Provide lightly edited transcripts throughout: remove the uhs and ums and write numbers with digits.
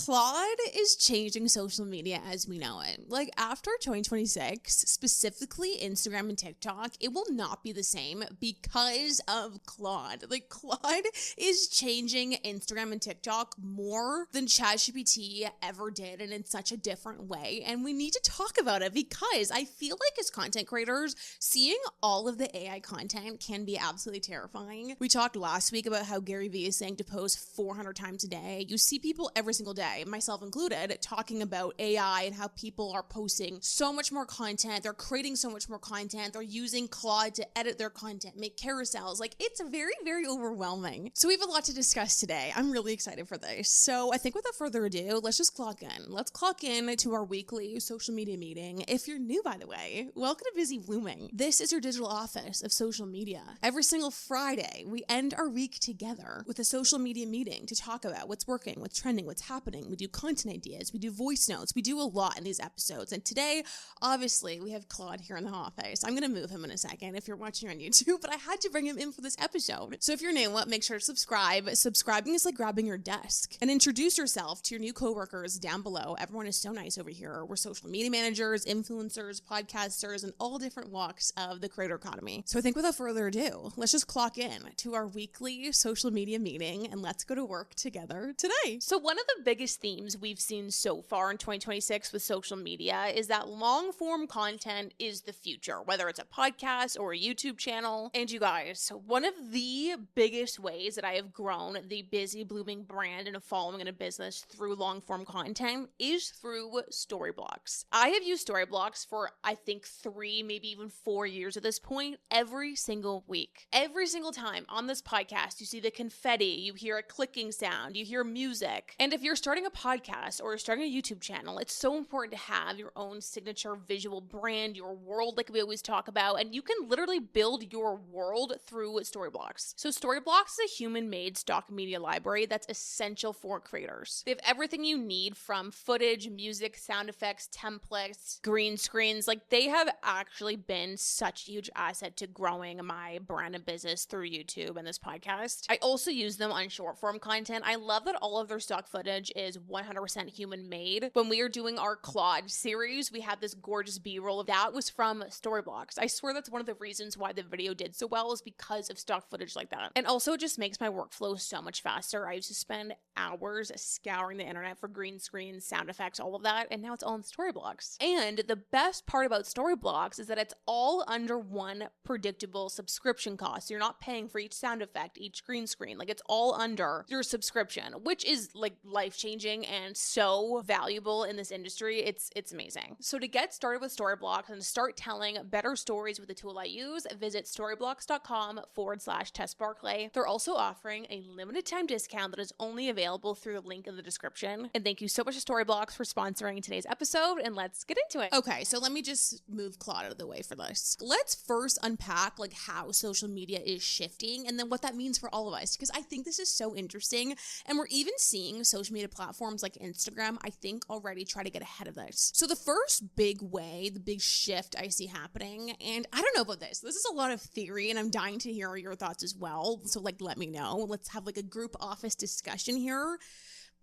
Claude is changing social media as we know it. Like after 2026, specifically Instagram and TikTok, it will not be the same because of Claude. Like Claude is changing Instagram and TikTok more than ChatGPT ever did, and in such a different way. And we need to talk about it because I feel like as content creators, seeing all of the AI content can be absolutely terrifying. We talked last week about how Gary Vee is saying to post 400 times a day. You see people every single day, myself included, talking about AI and how people are posting so much more content. They're creating so much more content. They're using Claude to edit their content, make carousels. Like it's very, very overwhelming. So we have a lot to discuss today. I'm really excited for this. So I think without further ado, let's just clock in. Let's clock in to our weekly social media meeting. If you're new, by the way, welcome to Busy Blooming. This is your digital office of social media. Every single Friday, we end our week together with a social media meeting to talk about what's working, what's trending, what's happening. We do content ideas, we do voice notes, we do a lot in these episodes. And today, obviously, we have Claude here in the office. I'm going to move him in a second if you're watching on YouTube, but I had to bring him in for this episode. So if you're new, make sure to subscribe. Subscribing is like grabbing your desk. And introduce yourself to your new coworkers down below. Everyone is so nice over here. We're social media managers, influencers, podcasters, and all different walks of the creator economy. So I think without further ado, let's just clock in to our weekly social media meeting and let's go to work together today. So one of the biggest themes we've seen so far in 2026 with social media is that long form content is the future, whether it's a podcast or a YouTube channel. And you guys, one of the biggest ways that I have grown the Busy Blooming brand and a following in a business through long form content is through story blocks. I have used story blocks for I think 3, maybe even 4 years at this point, every single week. Every single time on this podcast, you see the confetti, you hear a clicking sound, you hear music. And if you're starting a podcast or you're starting a YouTube channel, it's so important to have your own signature visual brand, your world like we always talk about, and you can literally build your world through story blocks. So story blocks is a human-made stock media library that's essential for creators. They have everything you need from footage, music, sound effects, templates, green screens. Like they have actually been such a huge asset to growing my brand and business through YouTube and this podcast. I also use them on short form content. I love that all of their stock footage is 100% human made. When we are doing our Claude series, we had this gorgeous B-roll that was from Storyblocks. I swear that's one of the reasons why the video did so well is because of stock footage like that. And also it just makes my workflow so much faster. I used to spend hours scouring the internet for green screens, sound effects, all of that, and now it's all in Storyblocks. And the best part about Storyblocks is that it's all under one predictable subscription cost. So you're not paying for each sound effect, each green screen. Like it's all under your subscription, which is like life-changing and so valuable in this industry. It's amazing. So to get started with Storyblocks and to start telling better stories with the tool I use, visit storyblocks.com/tess.Barclay. They're also offering a limited time discount that is only available through the link in the description. And thank you so much to Storyblocks for sponsoring today's episode, and let's get into it. Okay, so let me just move Claude out of the way for this. Let's first unpack like how social media is shifting and then what that means for all of us, because I think this is so interesting. And we're even seeing social media platforms like Instagram, I think, already try to get ahead of this. So the first big way, the big shift I see happening, and I don't know about this. This is a lot of theory, and I'm dying to hear your thoughts as well. So like, let me know. Let's have like a group office discussion here.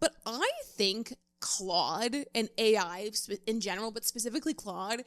But I think Claude and AI in general, but specifically Claude,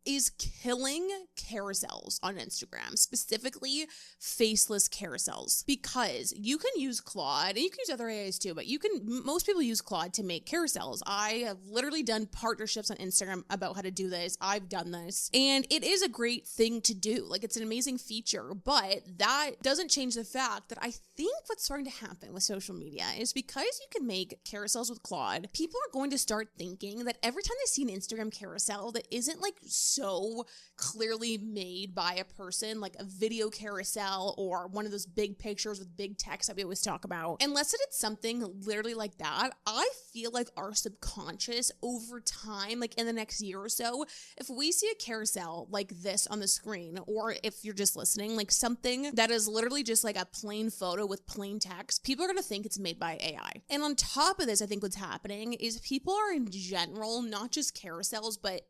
is killing carousels on Instagram, specifically faceless carousels, because you can use Claude and you can use other AIs too, but most people use Claude to make carousels. I have literally done partnerships on Instagram about how to do this. I've done this and it is a great thing to do. Like it's an amazing feature, but that doesn't change the fact that I think what's starting to happen with social media is because you can make carousels with Claude, people are going to start thinking that every time they see an Instagram carousel that isn't like so clearly made by a person, like a video carousel or one of those big pictures with big text that we always talk about, unless it's something literally like that, I feel like our subconscious over time, like in the next year or so, if we see a carousel like this on the screen, or if you're just listening, like something that is literally just like a plain photo with plain text, people are going to think it's made by AI. And on top of this, I think what's happening is people are in general, not just carousels, but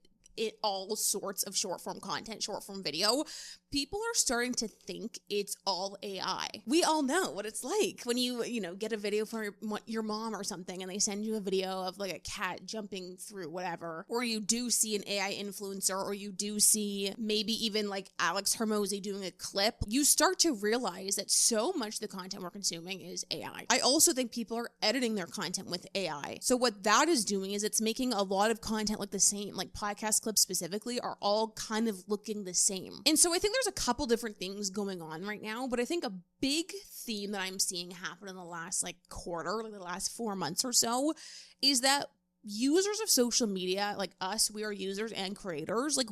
all sorts of short form content, short form video. people are starting to think it's all AI. We all know what it's like when you get a video from your mom or something and they send you a video of like a cat jumping through whatever, or you do see an AI influencer, or you do see maybe even like Alex Hormozy doing a clip. You start to realize that so much of the content we're consuming is AI. I also think people are editing their content with AI. So what that is doing is it's making a lot of content like the same, like podcast clips specifically are all kind of looking the same. And so I think there's a couple different things going on right now, but I think a big theme that I'm seeing happen in the last like quarter, like the last 4 months or so, is that users of social media, like us, we are users and creators, like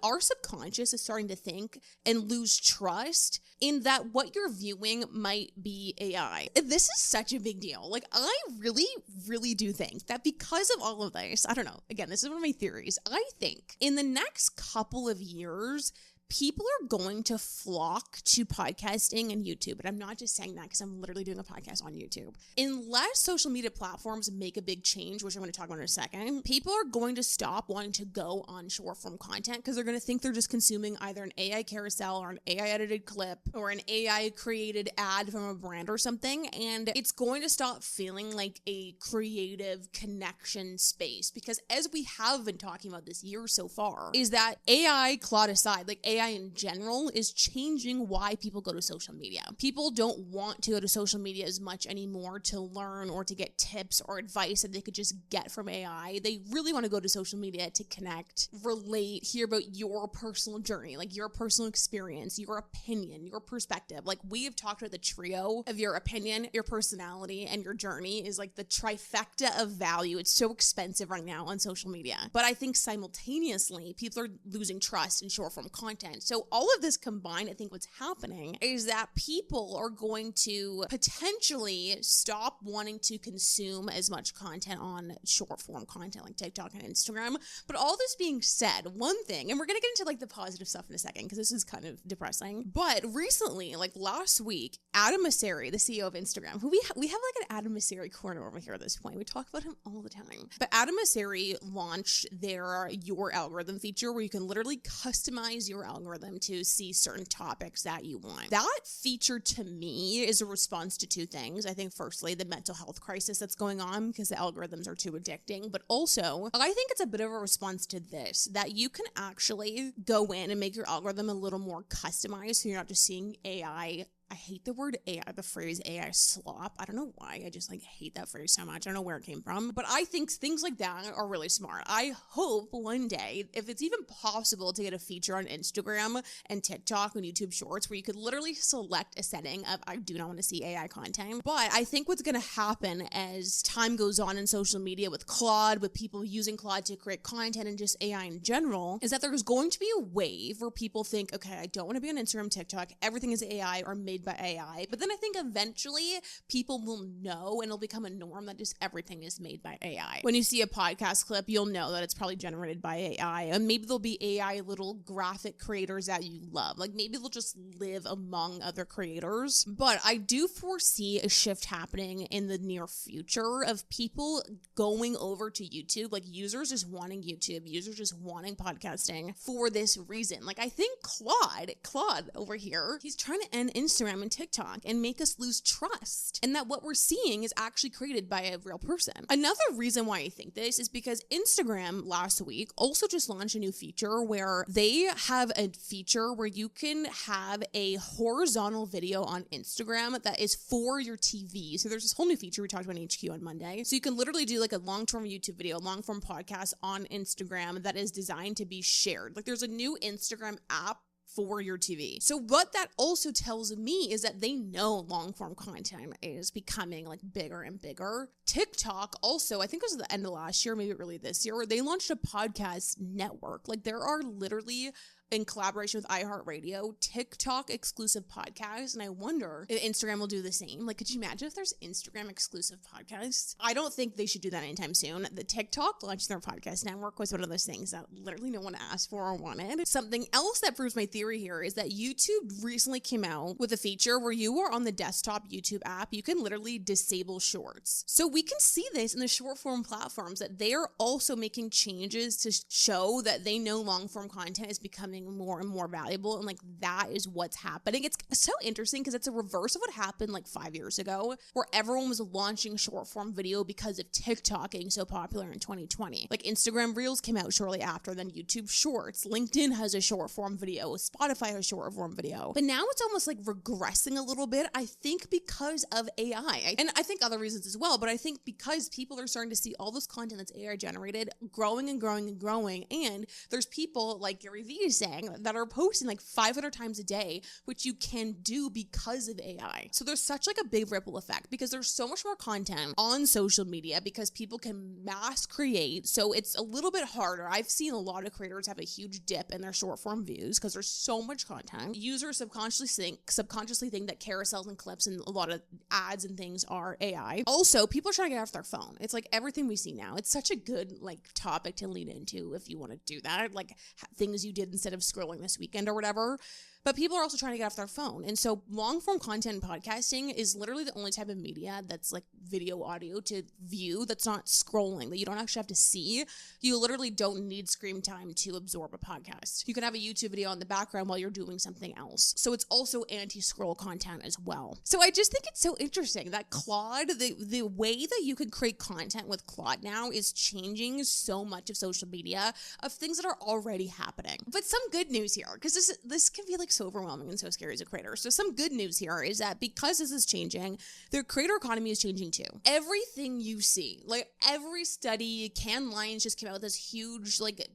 our subconscious is starting to think and lose trust in that what you're viewing might be AI. This is such a big deal. Like, I really, really do think that because of all of this, I don't know, again, this is one of my theories, I think in the next couple of years, people are going to flock to podcasting and YouTube. And I'm not just saying that because I'm literally doing a podcast on YouTube. Unless social media platforms make a big change, which I'm going to talk about in a second, people are going to stop wanting to go on short form content because they're going to think they're just consuming either an AI carousel or an AI edited clip or an AI created ad from a brand or something. And it's going to stop feeling like a creative connection space, because as we have been talking about this year so far, is that AI, Claude aside, like AI in general is changing why people go to social media. People don't want to go to social media as much anymore to learn or to get tips or advice that they could just get from AI. They really want to go to social media to connect, relate, hear about your personal journey, like your personal experience, your opinion, your perspective. Like, we have talked about the trio of your opinion, your personality, and your journey is like the trifecta of value. It's so expensive right now on social media. But I think simultaneously, people are losing trust in short form content. So all of this combined, I think what's happening is that people are going to potentially stop wanting to consume as much content on short form content like TikTok and Instagram. But all this being said, one thing, and we're going to get into like the positive stuff in a second because this is kind of depressing, but recently, like last week, Adam Mosseri, the CEO of Instagram, who we have like an Adam Mosseri corner over here at this point. We talk about him all the time. But Adam Mosseri launched their Your Algorithm feature where you can literally customize your algorithm to see certain topics that you want. That feature to me is a response to two things. I think firstly, the mental health crisis that's going on because the algorithms are too addicting, but also I think it's a bit of a response to this, that you can actually go in and make your algorithm a little more customized so you're not just seeing AI. I hate the word AI, the phrase AI slop. I don't know why. I just like hate that phrase so much. I don't know where it came from, but I think things like that are really smart. I hope one day, if it's even possible, to get a feature on Instagram and TikTok and YouTube Shorts where you could literally select a setting of I do not want to see AI content. But I think what's going to happen as time goes on in social media with Claude, with people using Claude to create content and just AI in general, is that there's going to be a wave where people think, okay, I don't want to be on Instagram, TikTok. Everything is AI or made by AI. But then I think eventually people will know and it'll become a norm that just everything is made by AI. When you see a podcast clip, you'll know that it's probably generated by AI. And maybe there'll be AI little graphic creators that you love. Like maybe they'll just live among other creators. But I do foresee a shift happening in the near future of people going over to YouTube, like users just wanting YouTube, users just wanting podcasting for this reason. Like I think Claude over here, he's trying to end Instagram and TikTok and make us lose trust, and that what we're seeing is actually created by a real person. Another reason why I think this is because Instagram last week also just launched a new feature where they have a feature where you can have a horizontal video on Instagram that is for your TV. So there's this whole new feature we talked about in HQ on Monday. So you can literally do like a long-term YouTube video, long-form podcast on Instagram that is designed to be shared. Like there's a new Instagram app for your TV. So what that also tells me is that they know long form content is becoming like bigger and bigger. TikTok also, I think it was the end of last year, maybe early this year, where they launched a podcast network. Like there are literally, in collaboration with iHeartRadio, TikTok exclusive podcasts. And I wonder if Instagram will do the same. Like, could you imagine if there's Instagram exclusive podcasts? I don't think they should do that anytime soon. The TikTok launching their podcast network was one of those things that literally no one asked for or wanted. Something else that proves my theory here is that YouTube recently came out with a feature where you are on the desktop YouTube app, you can literally disable shorts. So we can see this in the short form platforms that they are also making changes to show that they know long form content is becoming becoming more and more valuable. And like, that is what's happening. It's so interesting because it's a reverse of what happened like 5 years ago, where everyone was launching short form video because of TikTok getting so popular in 2020. Like, Instagram Reels came out shortly after, then YouTube Shorts, LinkedIn has a short form video, Spotify has short form video. But now it's almost like regressing a little bit, I think because of AI. And I think other reasons as well, but I think because people are starting to see all this content that's AI generated growing and growing and growing. And there's people like Gary Vee is saying that are posting like 500 times a day, which you can do because of AI. So there's such like a big ripple effect because there's so much more content on social media because people can mass create. So it's a little bit harder. I've seen a lot of creators have a huge dip in their short form views because there's so much content. Users subconsciously think that carousels and clips and a lot of ads and things are AI. Also, people are trying to get off their phone. It's like everything we see now. It's such a good like topic to lean into if you want to do that, like things you did instead of scrolling this weekend or whatever. But people are also trying to get off their phone. And so long form content and podcasting is literally the only type of media that's like video audio to view that's not scrolling, that you don't actually have to see. You literally don't need screen time to absorb a podcast. You can have a YouTube video in the background while you're doing something else. So it's also anti-scroll content as well. So I just think it's so interesting that Claude, the way that you can create content with Claude now is changing so much of social media, of things that are already happening. But some good news here, because this can be like so overwhelming and so scary as a creator. So some good news here is that because this is changing, the creator economy is changing too. Everything you see, like every study, Cannes Lions just came out with this huge, like,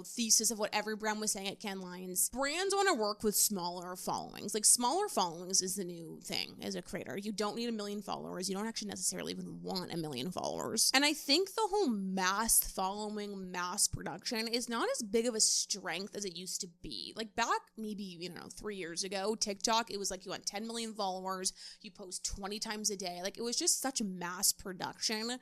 thesis of what every brand was saying at Cannes Lions. Brands want to work with smaller followings. Like, smaller followings is the new thing as a creator. You don't need 1 million followers. You don't actually necessarily even want 1 million followers. And I think the whole mass following, mass production is not as big of a strength as it used to be. Like back maybe, 3 years ago, TikTok, it was like you want 10 million followers, you post 20 times a day. Like, it was just such mass production.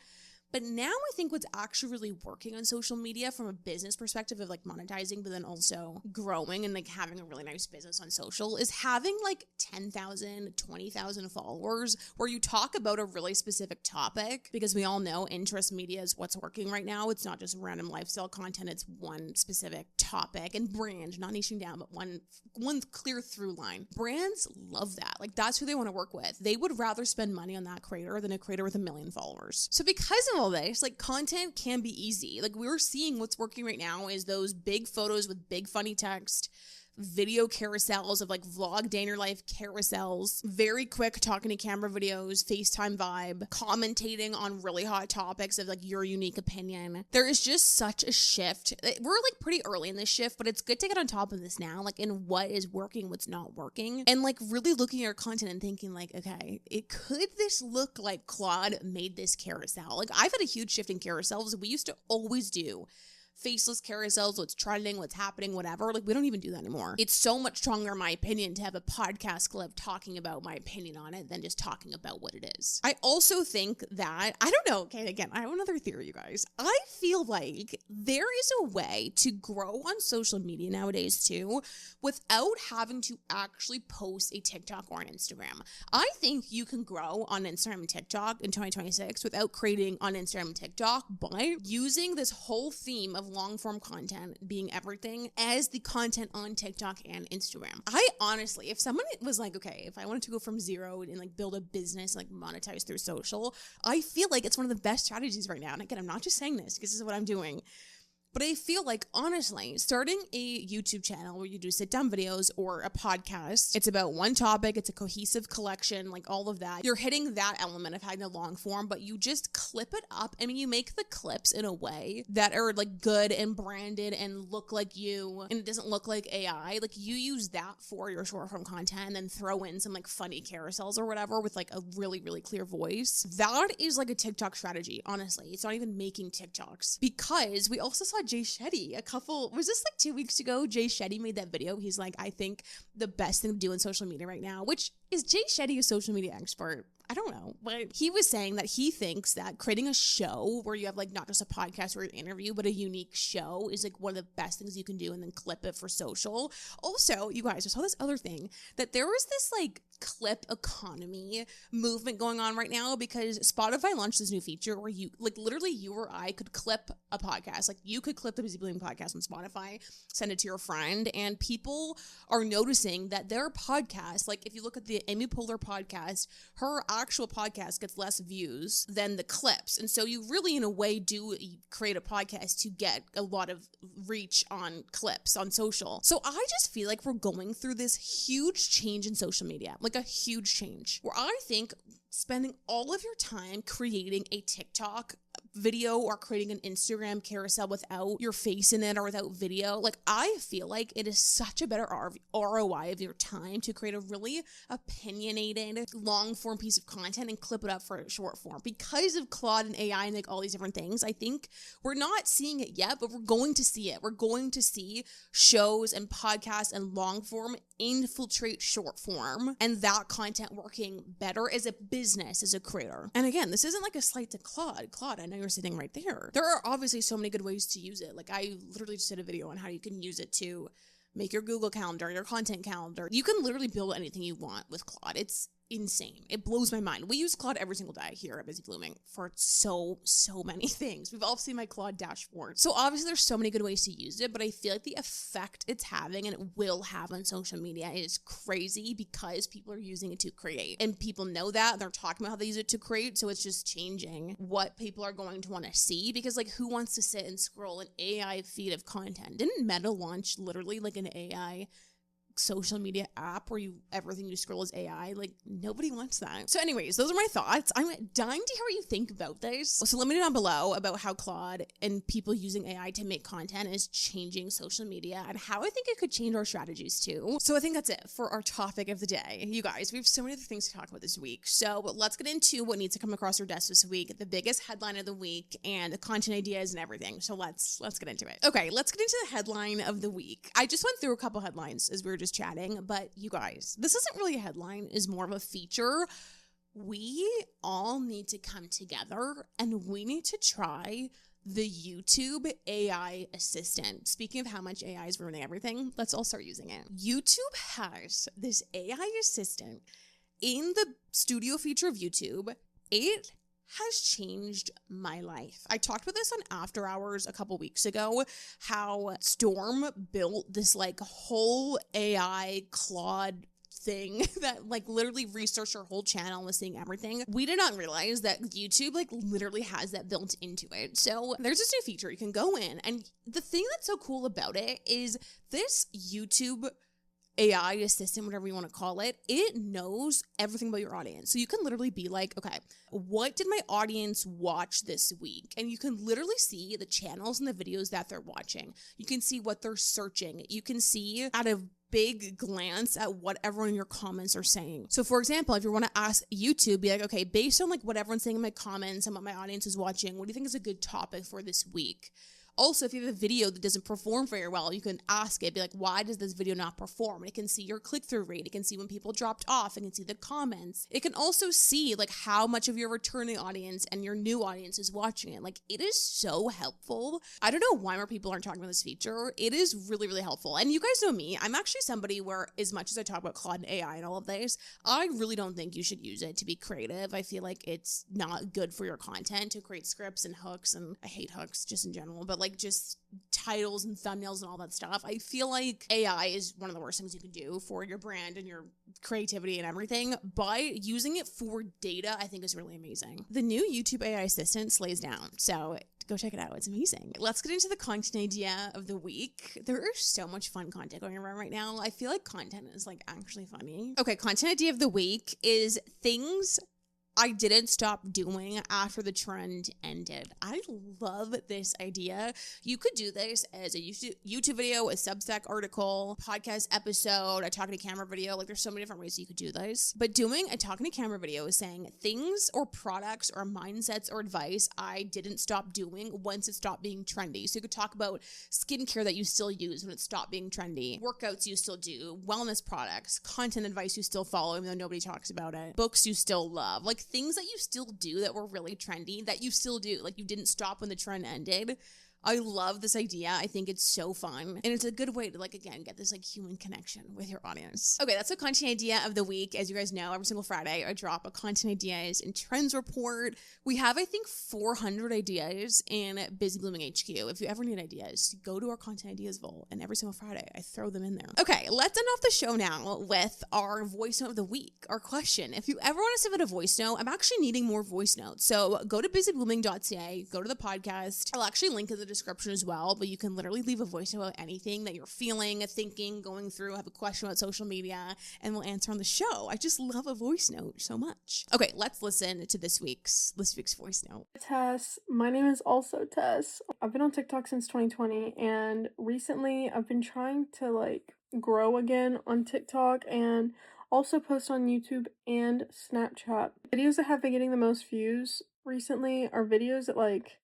But now I think what's actually really working on social media from a business perspective of like monetizing, but then also growing and like having a really nice business on social is having like 10,000, 20,000 followers where you talk about a really specific topic, because we all know interest media is what's working right now. It's not just random lifestyle content. It's one specific topic and brand, not niching down, but one clear through line. Brands love that. Like, that's who they want to work with. They would rather spend money on that creator than a creator with 1 million followers. So because of all this, like, content can be easy. Like, we're seeing what's working right now is those big photos with big funny text, video carousels of like vlog day in your life carousels, very quick talking to camera videos, FaceTime vibe, commentating on really hot topics of like your unique opinion. There is just such a shift. We're like pretty early in this shift, but it's good to get on top of this now, like in what is working, what's not working, and like really looking at your content and thinking like, okay, could this look like Claude made this carousel? Like, I've had a huge shift in carousels. We used to always do faceless carousels, what's trending, what's happening, whatever. Like, we don't even do that anymore. It's so much stronger, in my opinion, to have a podcast clip talking about my opinion on it than just talking about what it is. I also think that, I don't know, okay, again, I have another theory, you guys. I feel like there is a way to grow on social media nowadays too, without having to actually post a TikTok or an Instagram. I think you can grow on Instagram and TikTok in 2026 without creating on Instagram and TikTok, but using this whole theme of long form content being everything as the content on TikTok and Instagram. I honestly, if someone was like, okay, if I wanted to go from zero and like build a business, like monetize through social, I feel like it's one of the best strategies right now. And again, I'm not just saying this because this is what I'm doing. But I feel like, honestly, starting a YouTube channel where you do sit-down videos or a podcast, it's about one topic, it's a cohesive collection, like all of that. You're hitting that element of having a long form, but you just clip it up. I mean, you make the clips in a way that are like good and branded and look like you, and it doesn't look like AI. Like, you use that for your short form content and then throw in some like funny carousels or whatever with like a really, really clear voice. That is like a TikTok strategy, honestly. It's not even making TikToks, because we also saw Jay Shetty was this like 2 weeks ago? Jay Shetty made that video. He's like, I think the best thing to do in social media right now, which Is Jay Shetty a social media expert? I don't know, but he was saying that he thinks that creating a show where you have like not just a podcast or an interview, but a unique show is like one of the best things you can do, and then clip it for social. Also, you guys, I saw this other thing that there was this like clip economy movement going on right now because Spotify launched this new feature where you like literally you or I could clip a podcast. Like you could clip the Busy Blooming podcast on Spotify, send it to your friend, and people are noticing that their podcast, like if you look at the Amy Poehler podcast, her actual podcast gets less views than the clips. And so you really, in a way, do create a podcast to get a lot of reach on clips on social. So I just feel like we're going through this huge change in social media, like a huge change where I think spending all of your time creating a TikTok video or creating an Instagram carousel without your face in it or without video, like I feel like it is such a better ROI of your time to create a really opinionated long form piece of content and clip it up for a short form. Because of Claude and AI and like all these different things, I think we're not seeing it yet, but we're going to see it. We're going to see shows and podcasts and long form infiltrate short form, and that content working better as a business, as a creator. And again, this isn't like a slight to Claude. Claude, I know you're sitting right there. There are obviously so many good ways to use it. Like I literally just did a video on how you can use it to make your Google Calendar, your content calendar. You can literally build anything you want with Claude. It's insane. It blows my mind. We use Claude every single day here at Busy Blooming for so many things. We've all seen my Claude dashboard. So obviously there's so many good ways to use it, but I feel like the effect it's having and it will have on social media is crazy because people are using it to create. And people know that. They're talking about how they use it to create. So it's just changing what people are going to want to see, because like who wants to sit and scroll an AI feed of content? Didn't Meta launch literally like an AI social media app where everything you scroll is AI? Like nobody wants that. So anyways, those are my thoughts. I'm dying to hear what you think about this. So let me know down below about how Claude and people using AI to make content is changing social media and how I think it could change our strategies too. So I think that's it for our topic of the day. You guys, we have so many other things to talk about this week. So let's get into what needs to come across your desk this week, the biggest headline of the week and the content ideas and everything. So let's get into it. Okay, let's get into the headline of the week. I just went through a couple headlines as we were just chatting, but you guys, this isn't really a headline, is more of a feature. We all need to come together and we need to try the YouTube AI assistant. Speaking of how much AI is ruining everything, let's all start using it. YouTube has this AI assistant in the studio feature of YouTube. It has changed my life. I talked about this on After Hours a couple weeks ago, how Storm built this like whole AI Claude thing that like literally researched our whole channel and was seeing everything. We did not realize that YouTube like literally has that built into it. So there's this new feature you can go in, and the thing that's so cool about it is this YouTube AI assistant, whatever you want to call it, it knows everything about your audience. So you can literally be like, okay, what did my audience watch this week? And you can literally see the channels and the videos that they're watching. You can see what they're searching. You can see at a big glance at what everyone in your comments are saying. So for example, if you want to ask YouTube, be like, okay, based on like what everyone's saying in my comments and what my audience is watching, what do you think is a good topic for this week? Also, if you have a video that doesn't perform very well, you can ask it, be like, why does this video not perform? And it can see your click-through rate. It can see when people dropped off. It can see the comments. It can also see like how much of your returning audience and your new audience is watching it. Like it is so helpful. I don't know why more people aren't talking about this feature. It is really, really helpful. And you guys know me, I'm actually somebody where as much as I talk about Claude and AI and all of this, I really don't think you should use it to be creative. I feel like it's not good for your content to create scripts and hooks. And I hate hooks just in general, but like just titles and thumbnails and all that stuff. I feel like AI is one of the worst things you can do for your brand and your creativity and everything, but using it for data I think is really amazing. The new YouTube AI assistant slays down, so go check it out. It's amazing. Let's get into the content idea of the week. There is so much fun content going around right now. I feel like content is like actually funny. Okay, content idea of the week is things I didn't stop doing after the trend ended. I love this idea. You could do this as a YouTube video, a Substack article, podcast episode, a talking to camera video. Like there's so many different ways you could do this. But doing a talking to camera video is saying things or products or mindsets or advice I didn't stop doing once it stopped being trendy. So you could talk about skincare that you still use when it stopped being trendy, workouts you still do, wellness products, content advice you still follow even though nobody talks about it, books you still love, like things that you still do that were really trendy that you still do, like you didn't stop when the trend ended. I love this idea. I think it's so fun. And it's a good way to, like, again, get this, like, human connection with your audience. Okay, that's a content idea of the week. As you guys know, every single Friday, I drop a content ideas and trends report. We have, I think, 400 ideas in Busy Blooming HQ. If you ever need ideas, go to our content ideas vault, and every single Friday, I throw them in there. Okay, let's end off the show now with our voice note of the week, our question. If you ever want to submit a voice note, I'm actually needing more voice notes. So go to busyblooming.ca, go to the podcast. I'll actually link in the description as well, but you can literally leave a voice note about anything that you're feeling, thinking, going through, have a question about social media, and we'll answer on the show. I just love a voice note so much. Okay, let's listen to this week's voice note. Tess, my name is also Tess. I've been on TikTok since 2020, and recently I've been trying to grow again on TikTok and also post on YouTube and Snapchat. Videos that have been getting the most views recently are videos that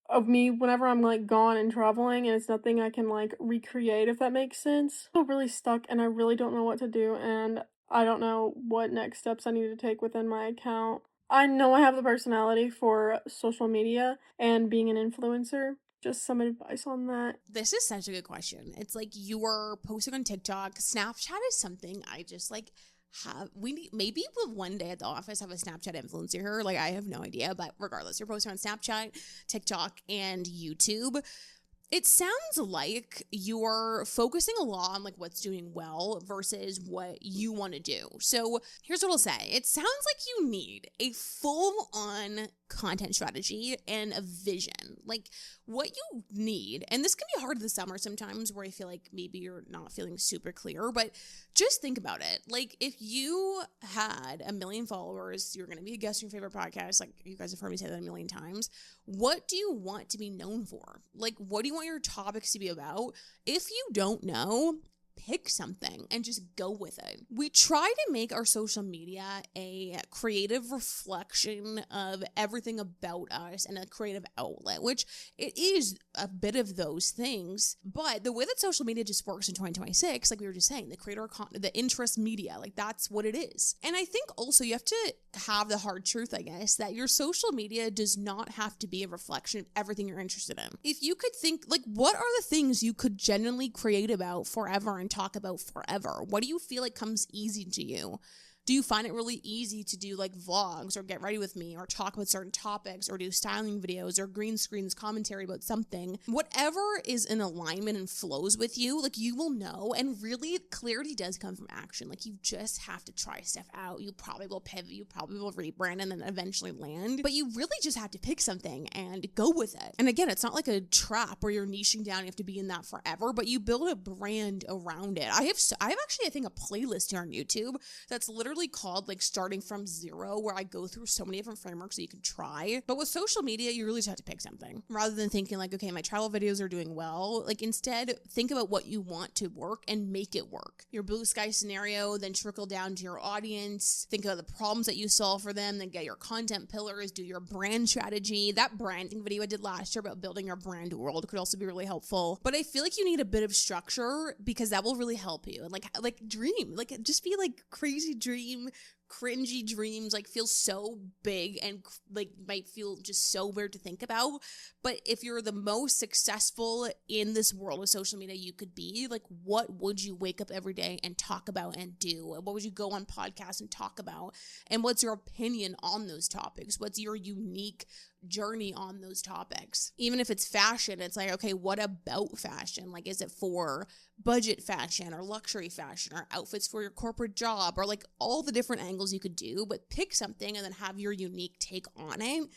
of me whenever I'm gone and traveling, and it's nothing I can recreate, if that makes sense. I'm really stuck and I really don't know what to do, and I don't know what next steps I need to take within my account. I know I have the personality for social media and being an influencer. Just some advice on that. This is such a good question. It's like you're posting on TikTok. Snapchat is something I just maybe we'll one day at the office have a Snapchat influencer here. I have no idea, but regardless, you're posting on Snapchat, TikTok, and YouTube. It sounds like you're focusing a lot on what's doing well versus what you want to do. So here's what I'll say. It sounds like you need a full-on content strategy and a vision. What you need, and this can be hard this summer sometimes where I feel like maybe you're not feeling super clear, but just think about it. If you had 1 million followers, you're going to be a guest on your favorite podcast. You guys have heard me say that 1 million times. What do you want to be known for? What do you want your topics to be about? If you don't know, pick something and just go with it. We try to make our social media a creative reflection of everything about us and a creative outlet, which it is a bit of those things. But the way that social media just works in 2026, like we were just saying, the interest media, that's what it is. And I think also you have to have the hard truth, I guess, that your social media does not have to be a reflection of everything you're interested in. If you could think, what are the things you could genuinely create about forever and talk about forever? What do you feel comes easy to you? Do you find it really easy to do vlogs or get ready with me or talk about certain topics or do styling videos or green screens commentary about something? Whatever is in alignment and flows with you, you will know. And really, clarity does come from action. You just have to try stuff out. You probably will pivot, you probably will rebrand and then eventually land. But you really just have to pick something and go with it. And again, it's not like a trap where you're niching down, you have to be in that forever, but you build a brand around it. I have actually, I think, a playlist here on YouTube that's literally called starting from zero, where I go through so many different frameworks that you can try. But with social media, you really just have to pick something rather than thinking okay, my travel videos are doing well. Instead, think about what you want to work and make it work. Your blue sky scenario, then trickle down to your audience. Think about the problems that you solve for them, then get your content pillars, do your brand strategy. That branding video I did last year about building your brand world could also be really helpful. But I feel you need a bit of structure because that will really help you. And dream, just be crazy dream, cringy dreams feel so big and might feel just so weird to think about. But if you're the most successful in this world of social media you could be, what would you wake up every day and talk about and do? What would you go on podcasts and talk about? And what's your opinion on those topics? What's your unique journey on those topics? Even if it's fashion, it's okay, what about fashion? Is it for budget fashion or luxury fashion or outfits for your corporate job or all the different angles you could do? But pick something and then have your unique take on it.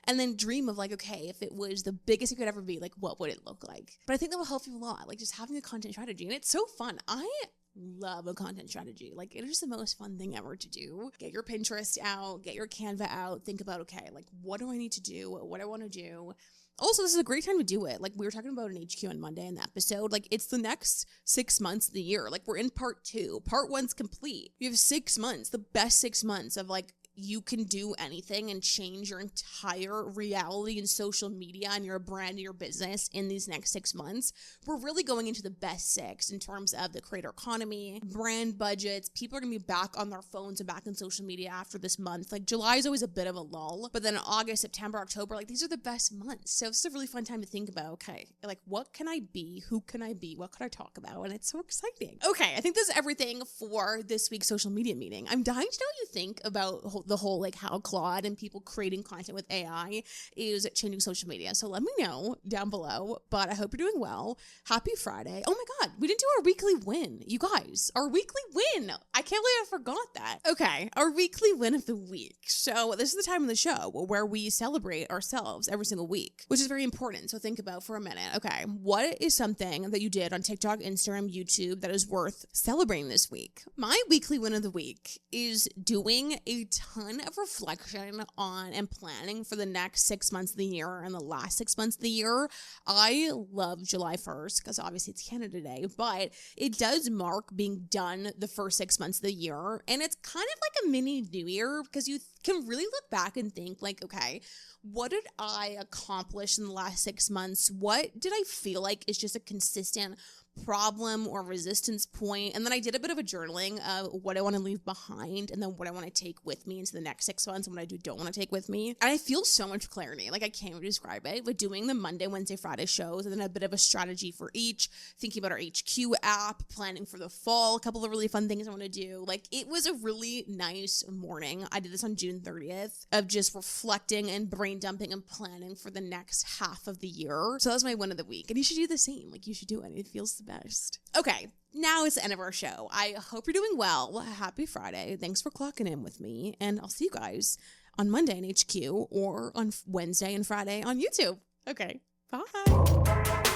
And then dream of okay, if it was the biggest it could ever be, what would it look like? But I think that will help you a lot, just having a content strategy. And it's so fun. I love a content strategy. Like, it is the most fun thing ever to do. Get your Pinterest out, get your Canva out, think about, okay, like, what do I need to do? What do I want to do? Also, this is a great time to do it. Like, we were talking about an HQ on Monday in the episode. Like, it's the next 6 months of the year. Like, we're in part 2. Part 1's complete. You have 6 months, the best 6 months of, like, you can do anything and change your entire reality in social media and your brand and your business in these next 6 months. We're really going into the best 6 in terms of the creator economy, brand budgets. People are going to be back on their phones and back in social media after this month. Like, July is always a bit of a lull, but then August, September, October, like, these are the best months. So it's a really fun time to think about, okay, like, what can I be? Who can I be? What could I talk about? And it's so exciting. Okay, I think that's everything for this week's social media meeting. I'm dying to know what you think about the whole, like, how Claude and people creating content with AI is changing social media. So let me know down below, but I hope you're doing well. Happy Friday. Oh my God, we didn't do our weekly win. You guys, our weekly win. I can't believe I forgot that. Okay, our weekly win of the week. So this is the time of the show where we celebrate ourselves every single week, which is very important. So think about for a minute. Okay, what is something that you did on TikTok, Instagram, YouTube that is worth celebrating this week? My weekly win of the week is doing a ton of reflection on and planning for the next 6 months of the year and the last 6 months of the year. I love July 1st because obviously it's Canada Day, but it does mark being done the first 6 months of the year. And it's kind of like a mini new year because you can really look back and think like, okay, what did I accomplish in the last 6 months? What did I feel like is just a consistent problem or resistance point? And then I did a bit of a journaling of what I want to leave behind and then what I want to take with me into the next 6 months and what I don't want to take with me. And I feel so much clarity. Like, I can't even describe it. But doing the Monday, Wednesday, Friday shows and then a bit of a strategy for each, thinking about our HQ app, planning for the fall, a couple of really fun things I want to do. Like, it was a really nice morning. I did this on June 30th of just reflecting and brain dumping and planning for the next half of the year. So that was my win of the week. And you should do the same. Like, you should do it. It feels the best. Okay, now it's the end of our show. I hope you're doing well. Happy Friday. Thanks for clocking in with me. And I'll see you guys on Monday in HQ or on Wednesday and Friday on YouTube. Okay, bye.